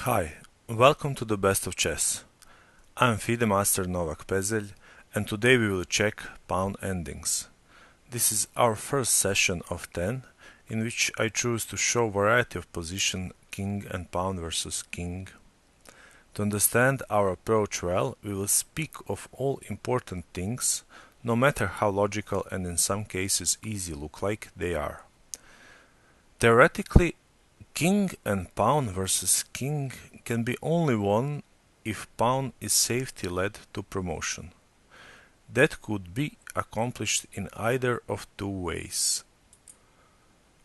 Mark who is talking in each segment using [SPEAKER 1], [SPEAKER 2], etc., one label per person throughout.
[SPEAKER 1] Hi, welcome to the Best of Chess. I'm FIDE Master Novak Pezelj, and today we will check pawn endings. This is our first session of 10, in which I choose to show variety of position king and pawn versus king. To understand our approach well, we will speak of all important things, no matter how logical and in some cases easy look like they are. Theoretically, king and pawn versus king can be only won if pawn is safety led to promotion. That could be accomplished in either of two ways.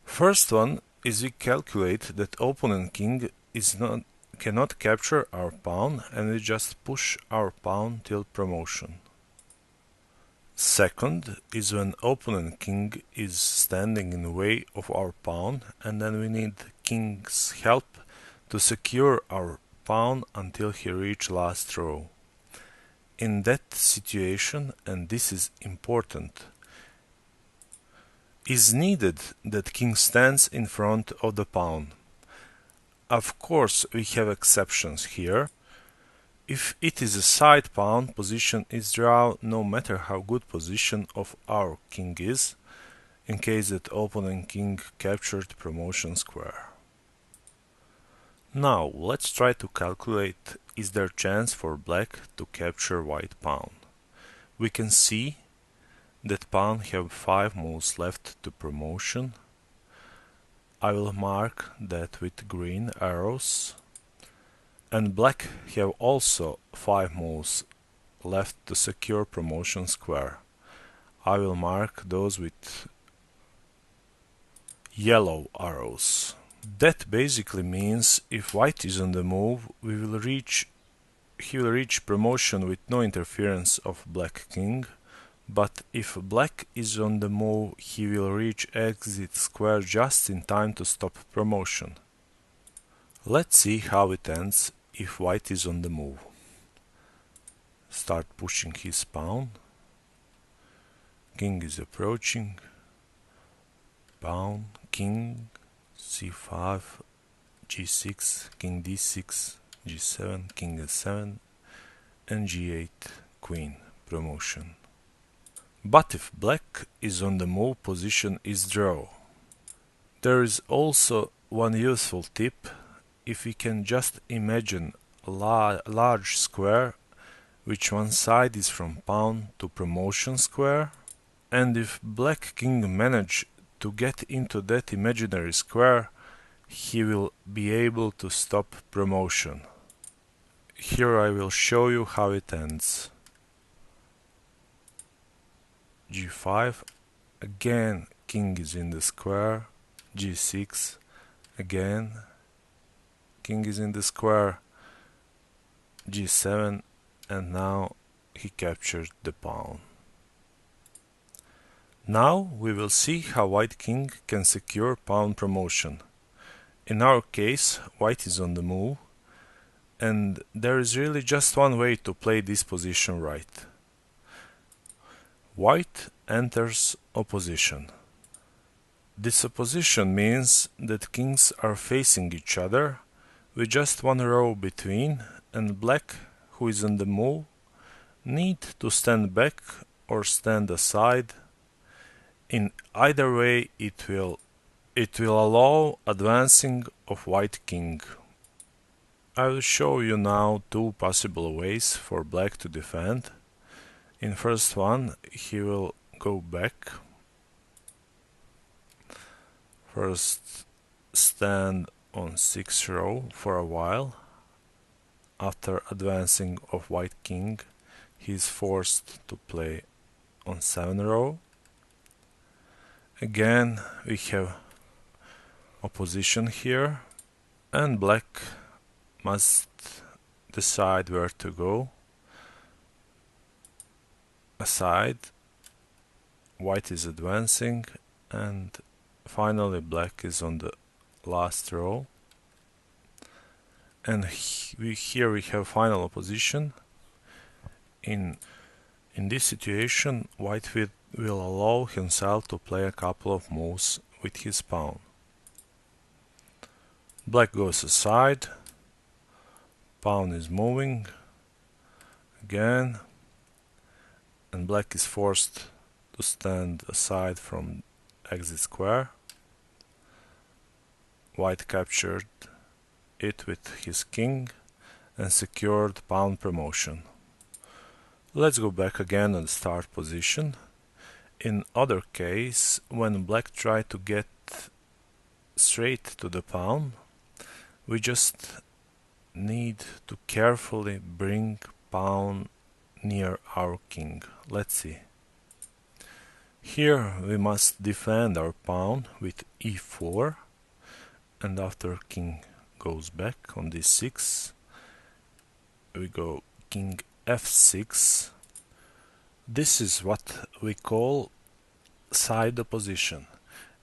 [SPEAKER 1] First one is we calculate that opponent king cannot capture our pawn and we just push our pawn till promotion. Second is when opponent king is standing in the way of our pawn and then we need king's help to secure our pawn until he reach last row. In that situation, and this is important, is needed that king stands in front of the pawn. Of course, we have exceptions here. If it is a side pawn, position is draw no matter how good position of our king is, in case that opponent king captured promotion square. Now let's try to calculate is there chance for black to capture white pawn. We can see that pawn have 5 moves left to promotion. I will mark that with green arrows. And black have also 5 moves left to secure promotion square. I will mark those with yellow arrows. That basically means if white is on the move, he will reach promotion with no interference of black king, but if black is on the move, he will reach exit square just in time to stop promotion. Let's see how it ends if white is on the move. Start pushing his pawn. King is approaching. Pawn, king, c5, g6, king d6, g7, king s7, and g8, queen, promotion. But if black is on the move, position is draw. There is also one useful tip. If we can just imagine a large square, which one side is from pawn to promotion square, and if black king manage to get into that imaginary square, he will be able to stop promotion. Here I will show you how it ends. g5, again king is in the square, g6, again king is in the square, g7, and now he captured the pawn. Now we will see how white king can secure pawn promotion. In our case, white is on the move, and there is really just one way to play this position right. White enters opposition. This opposition means that kings are facing each other with just one row between, and black, who is on the move, need to stand back or stand aside. In either way, it will allow advancing of white king. I will show you now two possible ways for black to defend. In first one, he will go back. First stand on 6th row for a while. After advancing of white king, he is forced to play on 7th row. Again, we have opposition here, and black must decide where to go. Aside, white is advancing, and finally black is on the last row. And here we have final opposition. In this situation, white will allow himself to play a couple of moves with his pawn. Black goes aside, pawn is moving again, and black is forced to stand aside from exit square. White captured it with his king and secured pawn promotion. Let's go back again on the start position. In other case, when black tried to get straight to the pawn, we just need to carefully bring pawn near our king. Let's see. Here we must defend our pawn with e4, and after king goes back on d6, we go king f6. This is what we call side opposition.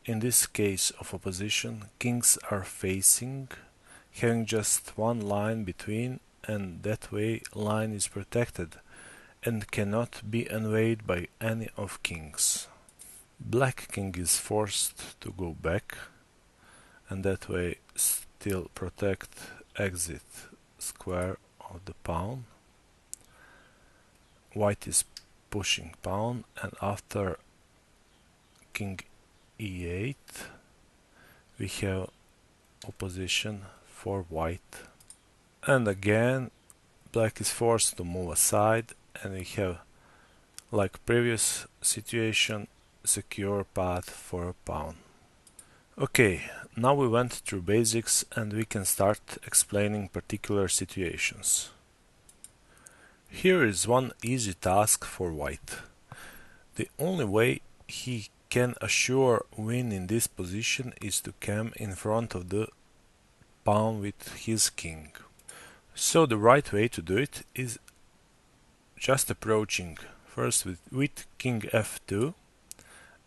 [SPEAKER 1] In this case of opposition, kings are facing, having just one line between, and that way line is protected and cannot be invaded by any of kings. Black king is forced to go back, and that way still protect exit square of the pawn. White is pushing pawn, and after king e8 we have opposition for white. And again black is forced to move aside, and we have, like previous situation, secure path for a pawn. Okay, now we went through basics and we can start explaining particular situations. Here is one easy task for white. The only way he can assure win in this position is to come in front of the pawn with his king. So the right way to do it is just approaching first with king f2,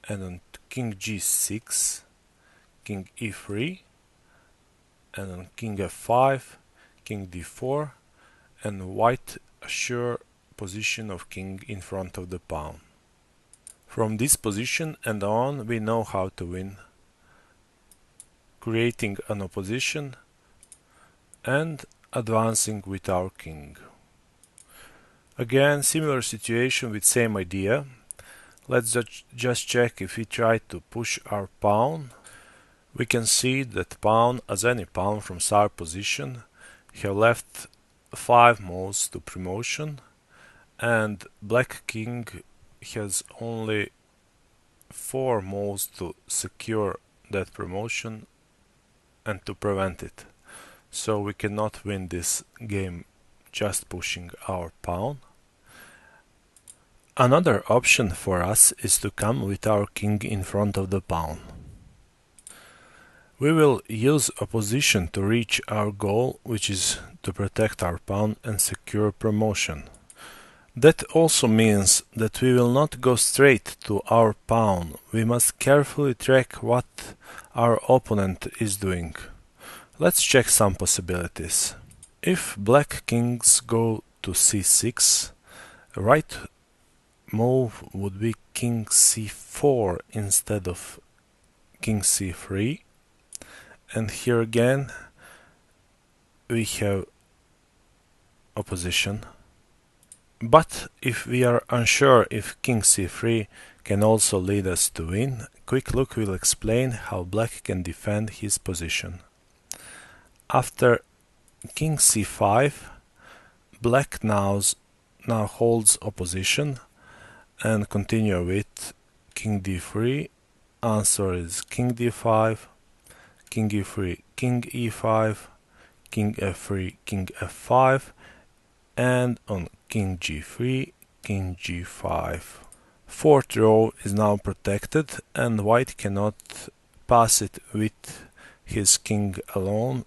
[SPEAKER 1] and on king g6, king e3, and on king f5, king d4, and white assure position of king in front of the pawn. From this position and on we know how to win, creating an opposition and advancing with our king. Again, similar situation with same idea. Let's just check. If we try to push our pawn, we can see that pawn, as any pawn from start position, have left 5 moves to promotion, and black king has only 4 moves to secure that promotion and to prevent it. So we cannot win this game just pushing our pawn. Another option for us is to come with our king in front of the pawn. We will use opposition to reach our goal, which is to protect our pawn and secure promotion. That also means that we will not go straight to our pawn. We must carefully track what our opponent is doing. Let's check some possibilities. If black kings go to c6, right move would be king c4 instead of king c3, and here again we have opposition. But if we are unsure if king c3 can also lead us to win, quick look will explain how black can defend his position. After king c5, black now holds opposition, and continue with king d3. Answer is king d5, king e3, king e5, king f3, king f5, and on king g3, king g5. Fourth row is now protected, and white cannot pass it with his king alone,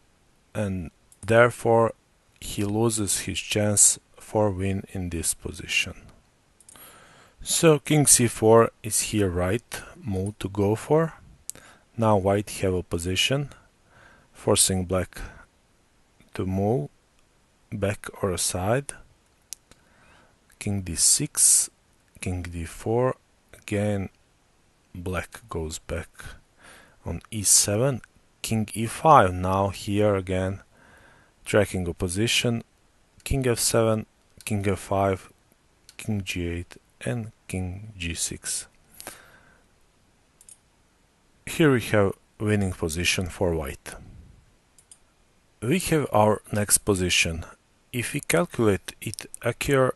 [SPEAKER 1] and therefore he loses his chance for win in this position. So king c4 is here right move to go for. Now white have a position, forcing black to move back or aside. King d6, king d4, again black goes back on e7, king e5. Now here again tracking opposition king f7, king f5, king g8 and king g6. Here we have winning position for white. We have our next position. If we calculate it accurate,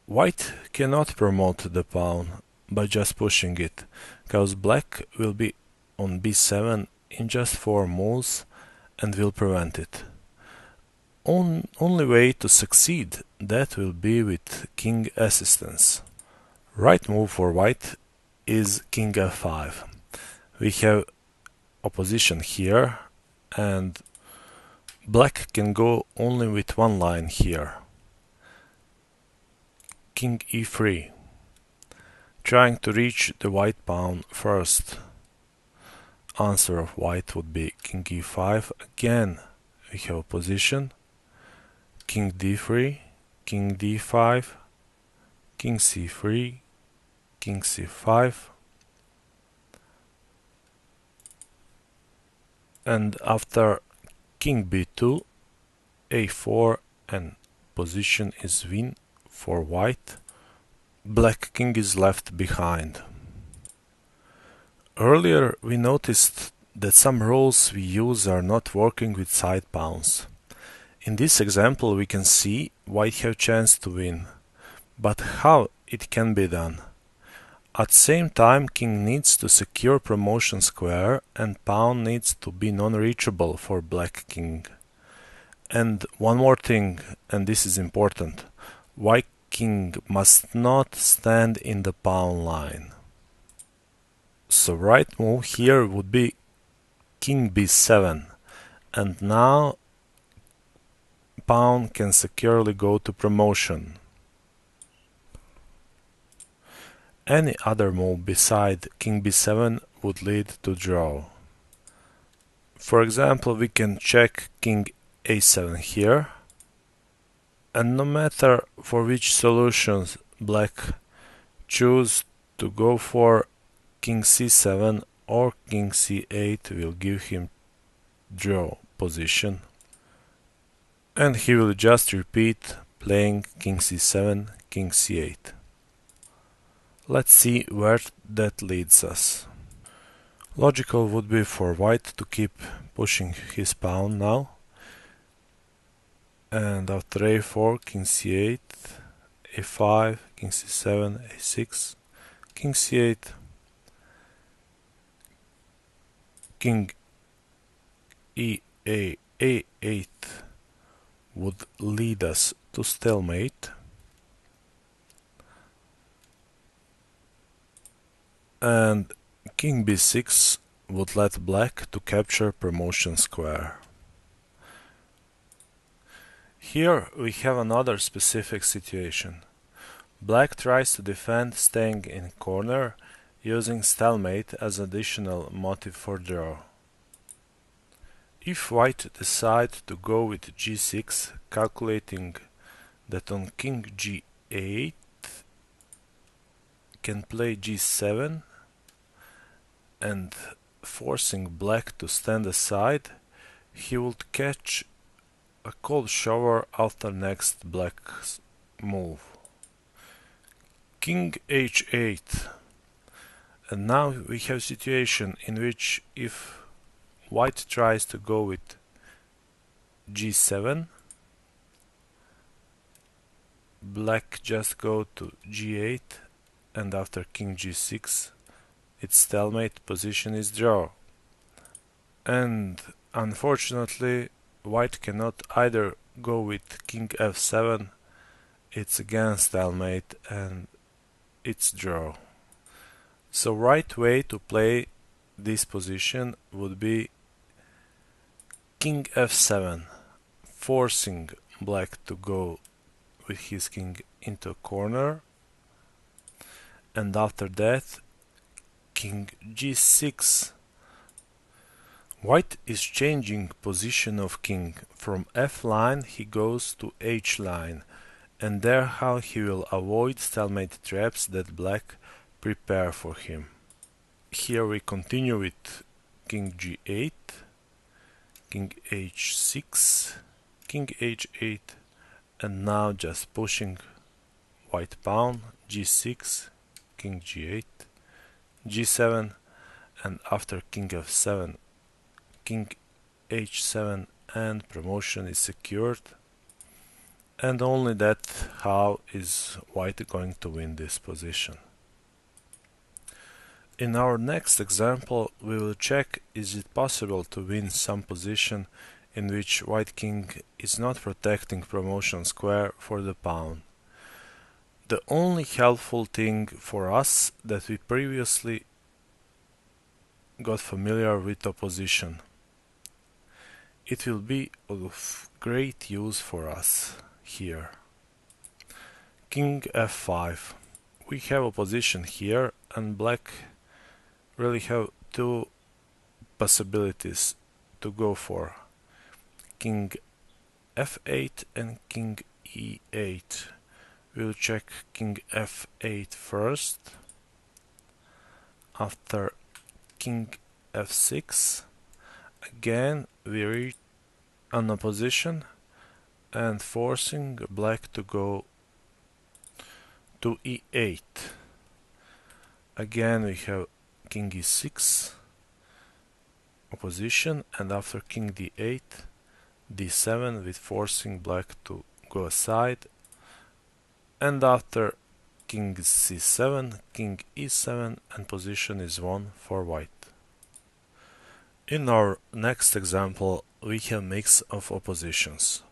[SPEAKER 1] white cannot promote the pawn by just pushing it, because black will be on b7 in just 4 moves and will prevent it. Only way to succeed that will be with king assistance. Right move for white is king f5. We have opposition here and black can go only with one line here. King e3. Trying to reach the white pawn first. Answer of white would be king e5. Again we have opposition. King d3, king d5, king c3, king c5, and after king b2, a4, and position is win for white. Black king is left behind. Earlier we noticed that some rules we use are not working with side pawns. In this example we can see white have chance to win, but how it can be done? At same time king needs to secure promotion square and pawn needs to be non-reachable for black king. And one more thing, and this is important, white king must not stand in the pawn line. So right move here would be king b7, and now pawn can securely go to promotion. Any other move beside king b7 would lead to draw. For example, we can check king a7 here, and no matter for which solutions black choose to go for, king c7 or king c8 will give him draw position. And he will just repeat playing king c7, king c8. Let's see where that leads us. Logical would be for white to keep pushing his pawn now. And after a4, king c8, a5, king c7, a6, king c8, king a8 would lead us to stalemate. And king b6 would let black to capture promotion square. Here we have another specific situation. Black tries to defend staying in corner using stalemate as additional motive for draw. If white decides to go with g6, calculating that on king g8 can play g7 and forcing black to stand aside, he would catch a cold shower after next black's move. King h8, and now we have a situation in which if white tries to go with g7, black just go to g8, and after king g6 its stalemate position is draw. And unfortunately white cannot either go with king f7, it's again stalemate and it's draw. So right way to play this position would be king f7, forcing black to go with his king into a corner, and after that king g6. White is changing position of king. From f line he goes to h line, and there how he will avoid stalemate traps that black prepare for him. Here we continue with king g8, king h6, king h8, and now just pushing white pawn, g6, king g8, g7, and after king f7, king h7, and promotion is secured. And only that how is white going to win this position. In our next example, we will check is it possible to win some position in which white king is not protecting promotion square for the pawn. The only helpful thing for us that we previously got familiar with opposition. It will be of great use for us here. King f5. We have a position here and black really have two possibilities to go for. King f8 and king e8. We'll check king f8 first. After king f6, again we reach an opposition and forcing black to go to e8. Again we have king e6 opposition, and after king d8, d7 with forcing black to go aside, and after king c7, king e7, and position is won for white. In our next example we have mix of oppositions.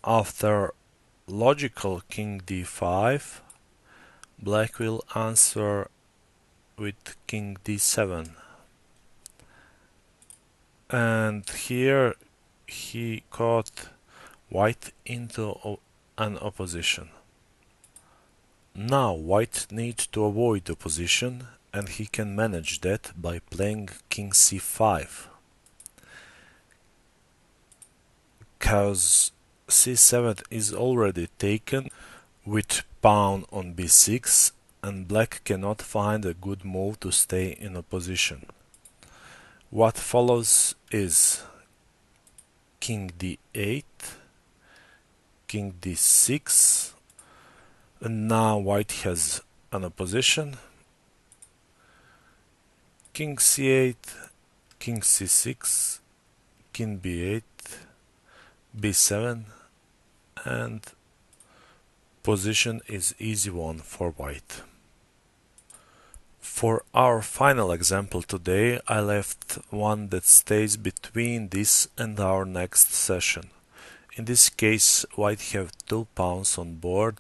[SPEAKER 1] After logical king d5, black will answer with king d7, and here he caught white into an opposition. Now white needs to avoid opposition, and he can manage that by playing king c5, because c7 is already taken with pawn on b6, and black cannot find a good move to stay in opposition. What follows is king d8, king d6, and now white has an opposition. King c8, king c6, king b8, b7, and position is easy one for white. For our final example today, I left one that stays between this and our next session. In this case, white have two pawns on board,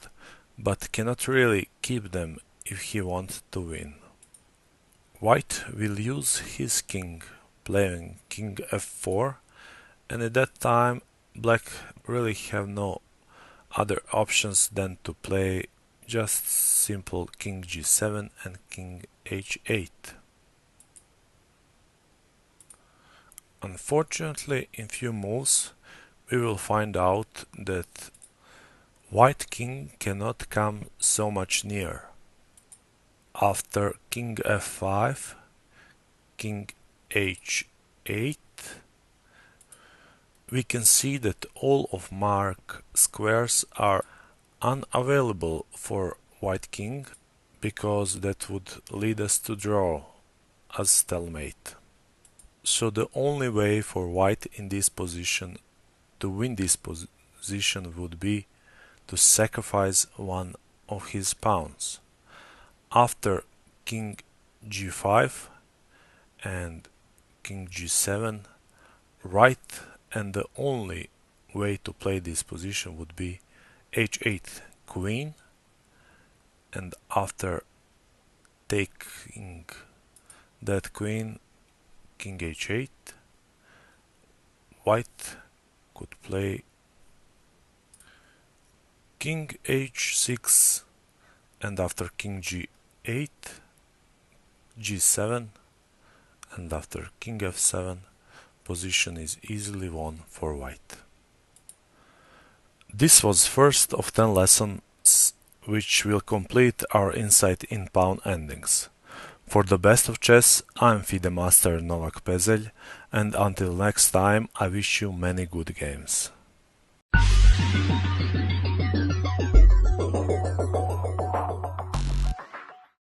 [SPEAKER 1] but cannot really keep them if he wants to win. White will use his king, playing king f4, and at that time black really have no other options than to play just simple king g7 and king h8. Unfortunately, in few moves we will find out that white king cannot come so much near. After king f5, king h8, we can see that all of marked squares are unavailable for white king, because that would lead us to draw as stalemate. So the only way for white in this position to win this position would be to sacrifice one of his pawns. After king g5 and king g7, right, and the only way to play this position would be h8 queen, and after taking that queen, king h8, white could play king h6, and after king g8, g7, and after king f7, position is easily won for white. This was first of 10 lessons which will complete our insight in pawn endings. For the best of chess, I'm FIDE Master Novak Pezelj, and until next time I wish you many good games.